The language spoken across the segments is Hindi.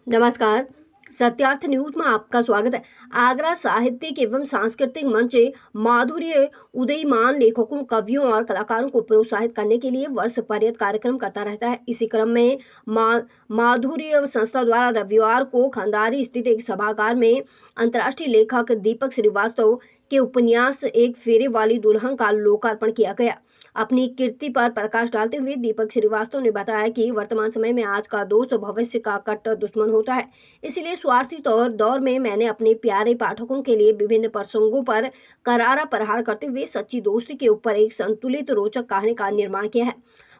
नमस्कार। सत्यार्थ न्यूज में आपका स्वागत है। आगरा साहित्यिक एवं सांस्कृतिक मंच माधुर्य उदयमान लेखकों, कवियों और कलाकारों को प्रोत्साहित करने के लिए वर्ष पर्यंत कार्यक्रम करता रहता है। इसी क्रम में माधुर्य संस्था द्वारा रविवार को खंडारी स्थित एक सभागार में अंतर्राष्ट्रीय लेखक दीपक श्रीवास्तव के उपन्यास एक फेरे वाली दुल्हन का लोकार्पण किया गया। अपनी कीर्ति पर प्रकाश डालते हुए दीपक श्रीवास्तव ने बताया कि वर्तमान समय में आज का दोस्त भविष्य का कट्टर दुश्मन होता है। इसलिए स्वार्थी दौर में मैंने अपने प्यारे पाठकों के लिए विभिन्न प्रसंगों पर करारा प्रहार करते हुए सच्ची दोस्ती के ऊपर एक संतुलित रोचक कहानी का निर्माण किया है।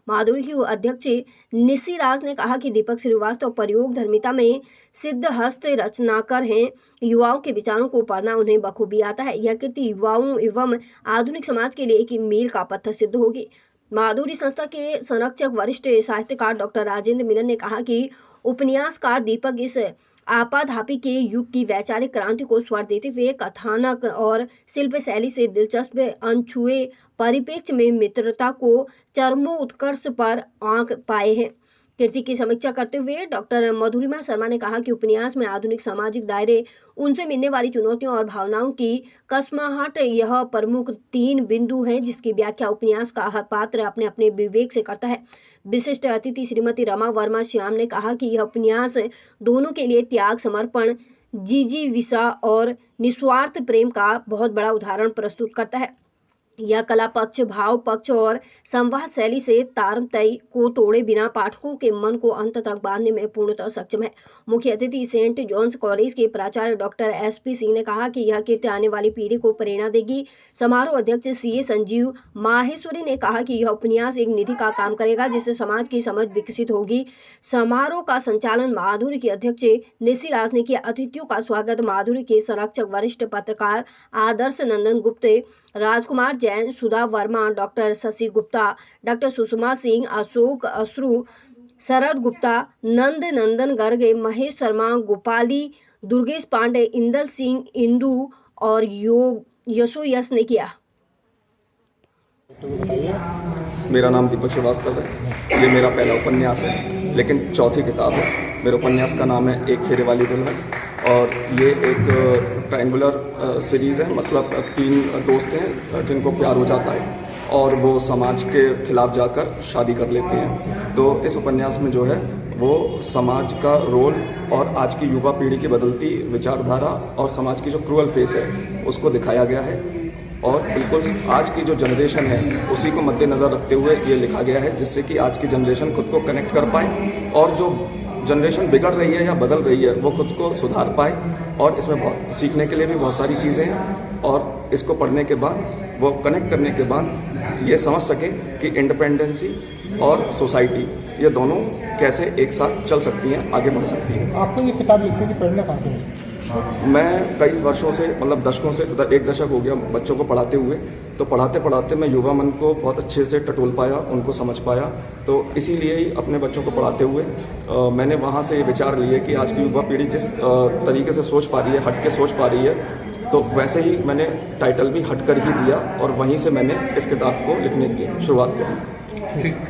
माधुरी की अध्यक्ष निशी राज ने कहा कि दीपक श्रीवास्तव प्रयोग धर्मिता में सिद्धहस्त रचनाकार हैं। युवाओं के विचारों को पढ़ना उन्हें बखूबी आता है। यह कृति युवाओं एवं आधुनिक समाज के लिए एक मील का पत्थर सिद्ध होगी। माधुरी संस्था के संरक्षक वरिष्ठ साहित्यकार डॉक्टर राजेंद्र मिलन ने कहा कि उपन्यासकार दीपक इस आपाधापी के युग की वैचारिक क्रांति को स्वर देते हुए कथानक और शिल्प शैली से दिलचस्प अनछुए परिप्रेक्ष्य में मित्रता को चरमोत्कर्ष पर आंक पाए हैं। कृति की समीक्षा करते हुए डॉक्टर मधुरिमा शर्मा ने कहा कि उपन्यास में आधुनिक सामाजिक दायरे, उनसे मिलने वाली चुनौतियों और भावनाओं की कसमाहट यह प्रमुख 3 बिंदु हैं जिसकी व्याख्या उपन्यास का हर पात्र अपने अपने विवेक से करता है। विशिष्ट अतिथि श्रीमती रमा वर्मा श्याम ने कहा कि यह उपन्यास दोनों के लिए त्याग, समर्पण, जिजीविषा और निस्वार्थ प्रेम का बहुत बड़ा उदाहरण प्रस्तुत करता है। यह कला पक्ष, भाव पक्ष और संवाद शैली से तारतम्य को तोड़े बिना पाठकों के मन को अंत तक बांधने में पूर्णतः सक्षम है। मुख्य अतिथि सेंट जॉन्स कॉलेज के प्राचार्य डॉक्टर SP सिंह ने कहा कि यह कृति आने वाली पीढ़ी को प्रेरणा देगी। समारोह अध्यक्ष CA संजीव माहेश्वरी ने कहा कि यह उपन्यास एक निधि का काम करेगा जिससे समाज की समझ विकसित होगी। समारोह का संचालन माधुरी की अध्यक्ष निशी राज ने किया। अतिथियों का स्वागत माधुरी के संरक्षक वरिष्ठ पत्रकार आदर्श नंदन गुप्ते, राजकुमार जैन, सुधा वर्मा, डॉक्टर शशि गुप्ता, डॉक्टर सुषमा सिंह, अशोक अश्रु, शरद गुप्ता, नंद नंदन गर्ग, महेश शर्मा, गोपाली, दुर्गेश पांडे, इंदल सिंह, इंदू और यश ने किया। मेरा नाम दीपक श्रीवास्तव है। ये मेरा पहला उपन्यास है, लेकिन चौथी किताब है। मेरे उपन्यास का नाम है एक फेरे वाली दुल्हन और ये एक ट्रायंगुलर सीरीज़ है। मतलब 3 दोस्त हैं जिनको प्यार हो जाता है और वो समाज के खिलाफ जाकर शादी कर लेते हैं। तो इस उपन्यास में जो है वो समाज का रोल और आज की युवा पीढ़ी की बदलती विचारधारा और समाज की जो क्रूअल फेस है उसको दिखाया गया है। और बिल्कुल आज की जो जनरेशन है उसी को मद्देनज़र रखते हुए ये लिखा गया है, जिससे कि आज की जनरेशन खुद को कनेक्ट कर पाए और जो जनरेशन बिगड़ रही है या बदल रही है वो खुद को सुधार पाए। और इसमें बहुत सीखने के लिए भी बहुत सारी चीज़ें हैं और इसको पढ़ने के बाद वो कनेक्ट करने के बाद ये समझ सके कि इंडिपेंडेंसी और सोसाइटी ये दोनों कैसे एक साथ चल सकती हैं, आगे बढ़ सकती हैं। आपको ये किताब लिखने की प्रेरणा कहाँ से मिली? मैं कई वर्षों से, मतलब दशकों से, 1 दशक हो गया बच्चों को पढ़ाते हुए। तो पढ़ाते पढ़ाते मैं युवा मन को बहुत अच्छे से टटोल पाया, उनको समझ पाया। तो इसीलिए ही अपने बच्चों को पढ़ाते हुए मैंने वहाँ से ये विचार लिए कि आज की युवा पीढ़ी जिस तरीके से सोच पा रही है, हट के सोच पा रही है, तो वैसे ही मैंने टाइटल भी हट कर ही दिया और वहीं से मैंने इस किताब को लिखने की शुरुआत करी। ठीक।